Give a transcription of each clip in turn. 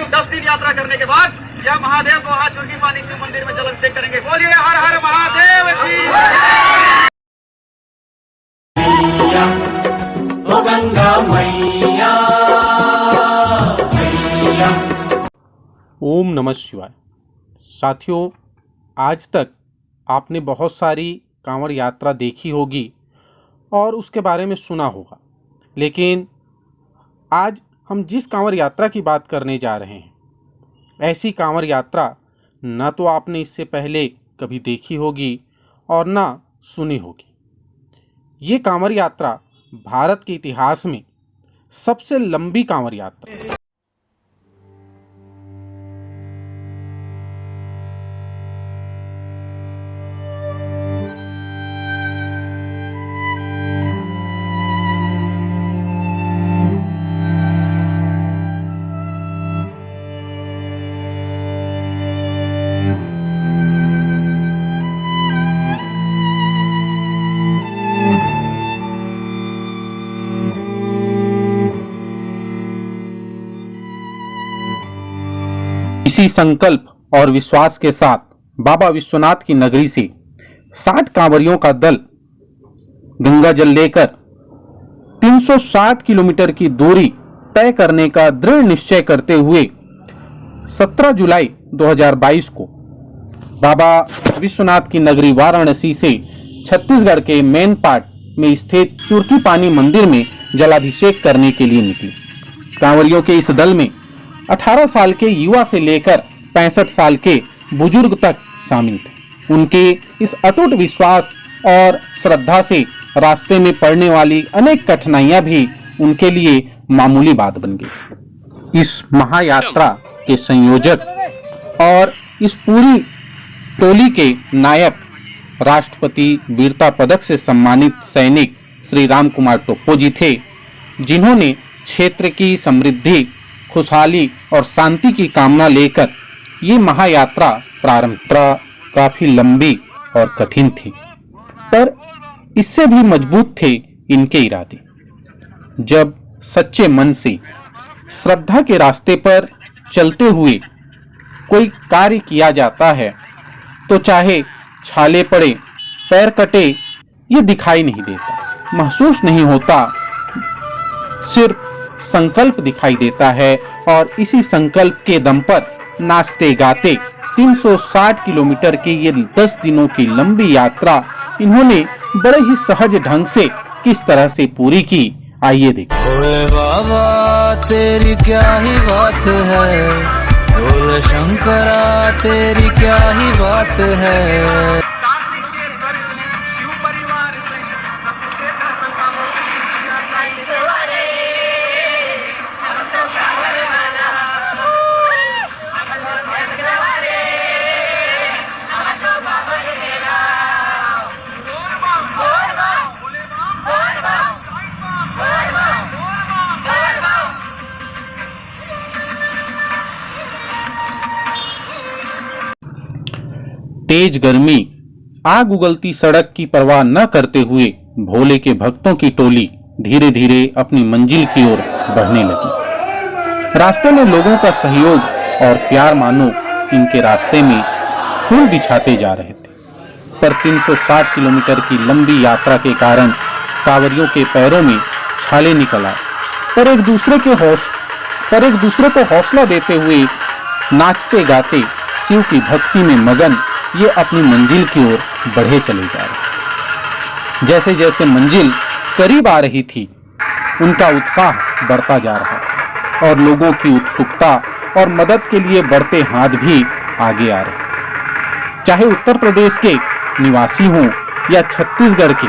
10 दिन यात्रा करने के बाद या महादेव को हाथ जोड़ के पानी से मंदिर में जलाभिषेक करेंगे। बोलिए हर हर महादेव की। ओ गंगा मैया, मैया। ओम नमः शिवाय। साथियों, आज तक आपने बहुत सारी कांवड़ यात्रा देखी होगी और उसके बारे में सुना होगा, लेकिन आज हम जिस कांवड़ यात्रा की बात करने जा रहे हैं, ऐसी कांवड़ यात्रा न तो आपने इससे पहले कभी देखी होगी और ना सुनी होगी। ये कांवड़ यात्रा भारत के इतिहास में सबसे लंबी कांवड़ यात्रा है। इसी संकल्प और विश्वास के साथ बाबा विश्वनाथ की नगरी से 60 कांवरियों का दल गंगा जल लेकर 360 किलोमीटर की दूरी तय करने का दृढ़ निश्चय करते हुए 17 जुलाई 2022 को बाबा विश्वनाथ की नगरी वाराणसी से छत्तीसगढ़ के मेन पार्ट में स्थित चुरकी पानी मंदिर में जलाभिषेक करने के लिए निकली। कांवरियों के इस दल में 18 साल के युवा से लेकर 65 साल के बुजुर्ग तक शामिल थे। उनके इस अटूट विश्वास और श्रद्धा से रास्ते में पड़ने वाली अनेक कठिनाइयां भी उनके लिए मामूली बात बन गई। इस महायात्रा के संयोजक और इस पूरी टोली के नायक राष्ट्रपति वीरता पदक से सम्मानित सैनिक श्री राम कुमार टोप्पो जी थे, जिन्होंने क्षेत्र की समृद्धि, खुशहाली और शांति की कामना लेकर ये महायात्रा प्रारंभ। काफी लंबी और कठिन थी, पर इससे भी मजबूत थे इनके इरादे। जब सच्चे मन से श्रद्धा के रास्ते पर चलते हुए कोई कार्य किया जाता है तो चाहे छाले पड़े, पैर कटे, ये दिखाई नहीं देता, महसूस नहीं होता, सिर्फ संकल्प दिखाई देता है। और इसी संकल्प के दम पर नाचते गाते 360 किलोमीटर की ये 10 दिनों की लंबी यात्रा इन्होंने बड़े ही सहज ढंग से किस तरह से पूरी की, आइए देखें। बोले बाबा तेरी क्या ही बात है, बोले शंकरा तेरी क्या ही बात है। तेज गर्मी, आग उगलती सड़क की परवाह न करते हुए भोले के भक्तों की टोली धीरे धीरे अपनी मंजिल की ओर बढ़ने लगी। रास्ते में लोगों का सहयोग और प्यार मानो इनके रास्ते में फूल बिछाते जा रहे थे। पर 360 किलोमीटर की लंबी यात्रा के कारण कांवरियों के पैरों में छाले निकल आए, पर एक दूसरे को हौसला देते हुए नाचते गाते शिव की भक्ति में मगन ये अपनी मंजिल की ओर बढ़े चले जा रहे। जैसे जैसे मंजिल करीब आ रही थी, उनका उत्साह बढ़ता जा रहा और लोगों की उत्सुकता और मदद के लिए बढ़ते हाथ भी आगे आ रहे। चाहे उत्तर प्रदेश के निवासी हों या छत्तीसगढ़ के,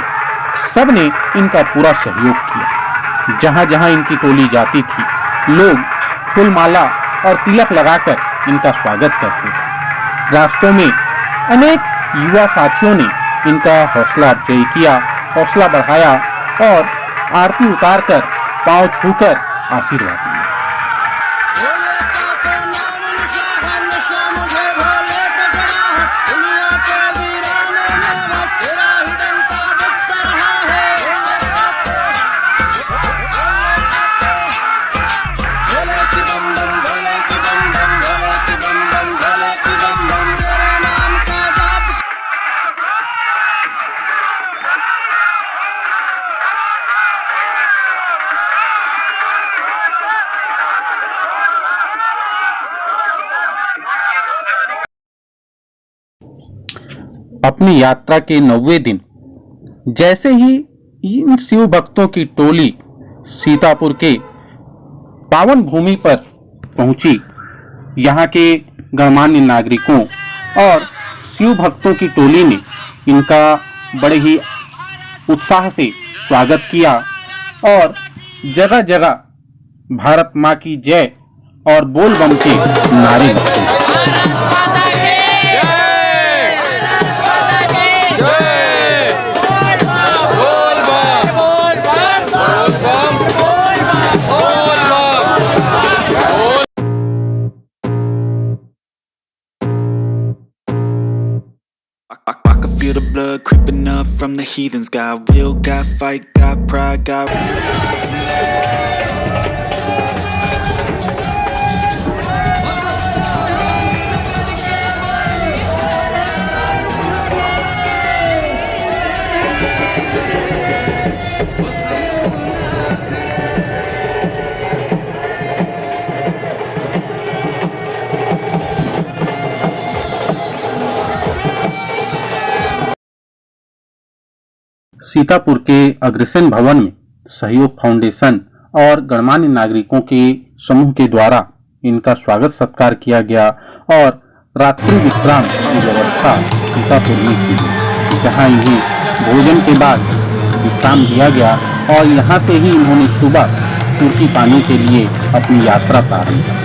सबने इनका पूरा सहयोग किया। जहां जहां इनकी टोली जाती थी, लोग फूलमाला और तिलक लगाकर इनका स्वागत करते थे। रास्तों में अनेक युवा साथियों ने इनका हौसला अफजाई किया, हौसला बढ़ाया और आरती उतारकर पांव छूकर आशीर्वाद दिया। अपनी यात्रा के 90वें दिन जैसे ही इन शिव भक्तों की टोली सीतापुर के पावन भूमि पर पहुंची, यहाँ के गणमान्य नागरिकों और शिव भक्तों की टोली ने इनका बड़े ही उत्साह से स्वागत किया और जगह जगह भारत माँ की जय और बोल बम के नारे लगते। I can feel the blood creeping up from the heathens. Got will, got fight, got pride, got... Sitapur के अग्रसेन भवन में सहयोग फाउंडेशन और गणमान्य नागरिकों के समूह के द्वारा इनका स्वागत सत्कार किया गया और रात्रि विश्राम की व्यवस्था सीतापुर में की गई, जहां इन्हें भोजन के बाद विश्राम दिया गया और यहां से ही इन्होंने सुबह तुर्की पानी के लिए अपनी यात्रा प्रारंभ की।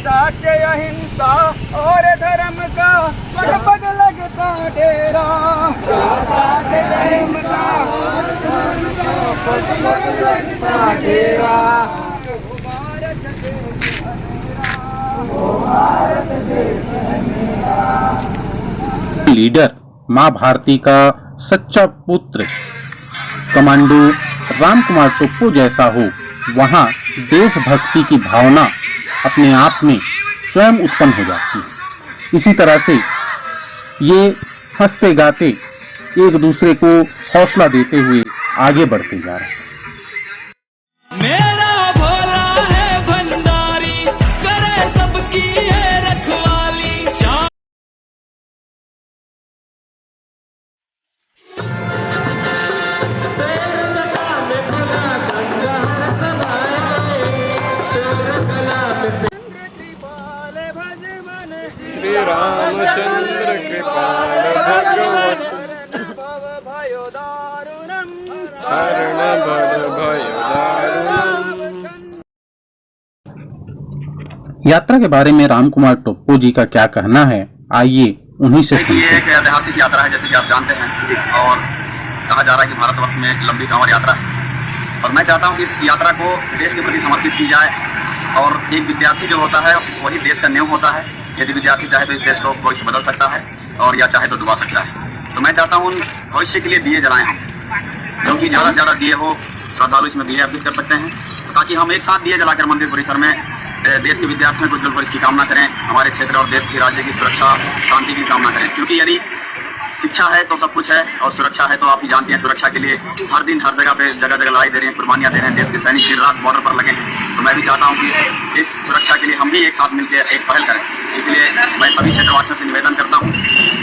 सत्य अहिंसा और धर्म का पग पग लगता डेरा। सत्य अहिंसा और धर्म का पग पग लगता डेरा। लीडर मां भारती का सच्चा पुत्र कमांडो राम कुमार टोप्पो जैसा हो, वहां देशभक्ति की भावना अपने आप में स्वयं उत्पन्न हो जाती है। इसी तरह से ये हंसते गाते एक दूसरे को हौसला देते हुए आगे बढ़ते जा रहे हैं। मेरा भोला है भंडारी, करे सबकी है रखवाली। श्री रामचंद्र कृपाल भगवत हरण भव भयो दारुणम्। यात्रा के बारे में राम कुमार टोप्पो जी का क्या कहना है, आइए उन्हीं से सुनते ये हैं। एक ऐतिहासिक यात्रा है, जैसे कि आप जानते हैं, और कहा जा रहा है कि भारतवर्ष में एक लंबी कांवड़ यात्रा है। और मैं चाहता हूं कि इस यात्रा को देश के प्रति समर्पित की जाए। और एक विद्यार्थी जो होता है वही देश का न्यों होता है। यदि विद्यार्थी चाहे तो इस देश को भविष्य बदल सकता है और या चाहे तो डुबा सकता है। तो मैं चाहता हूँ भविष्य के लिए दिए जलाएं हम, क्योंकि ज़्यादा से ज़्यादा दिए हो श्रद्धालु इसमें दिए अर्पित कर सकते हैं, ताकि हम एक साथ दिए जलाकर मंदिर परिसर में देश के विद्यार्थियों को उज्जवल भविष्य की कामना करें, हमारे क्षेत्र और देश की राज्य की सुरक्षा शांति की कामना करें। क्योंकि यदि शिक्षा है तो सब कुछ है, और सुरक्षा है तो आप ही जानते हैं, सुरक्षा के लिए हर दिन हर जगह पे जगह जगह लड़ाई दे रहे हैं, कुर्बानियां दे रहे हैं, देश के सैनिक दिन रात बॉर्डर पर लगे। तो मैं भी चाहता हूं कि इस सुरक्षा के लिए हम भी एक साथ मिलकर एक पहल करें। इसलिए मैं सभी क्षेत्रवासियों से निवेदन करता हूं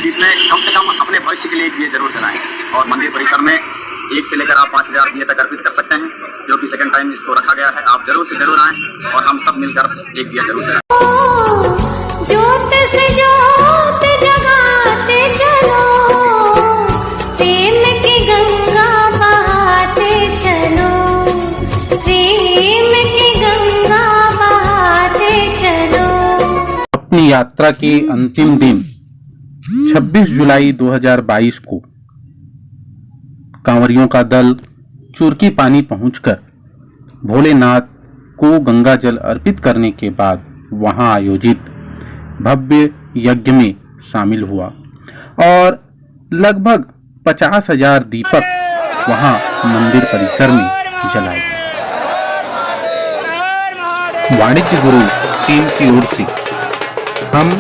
कि इसमें कम से कम अपने भविष्य के लिए दिए जरूर जलाएं। और मंदिर परिसर में 1 से लेकर आप 5000 दिए तक अर्पित कर सकते हैं, जो कि सेकंड टाइम इसको रखा गया है। आप जरूर से जरूर आएँ और हम सब मिलकर एक दिया जरूर जलाएं। ज्योत से ज्योत जगाते चलो, प्रेम की गंगा बहाते चलो, प्रेम की गंगा बहाते चलो। अपनी यात्रा के अंतिम दिन 26 जुलाई 2022 को कांवरियों का दल चुरकी पानी पहुंचकर भोलेनाथ को गंगा जल अर्पित करने के बाद वहां आयोजित भव्य यज्ञ में शामिल हुआ और लगभग 50,000 दीपक वहां मंदिर परिसर में जलाए गए। वाणिज्य गुरु टीम की ओर से हम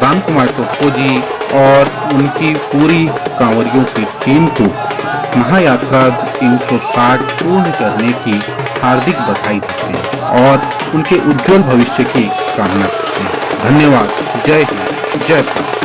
राम कुमार टोप्पो जी और उनकी पूरी कांवरियों की टीम को महायात्रा 360 पूर्ण करने की हार्दिक बधाई देते हैं और उनके उज्जवल भविष्य की कामना करते हैं। धन्यवाद। जय हिंद, जय भारत।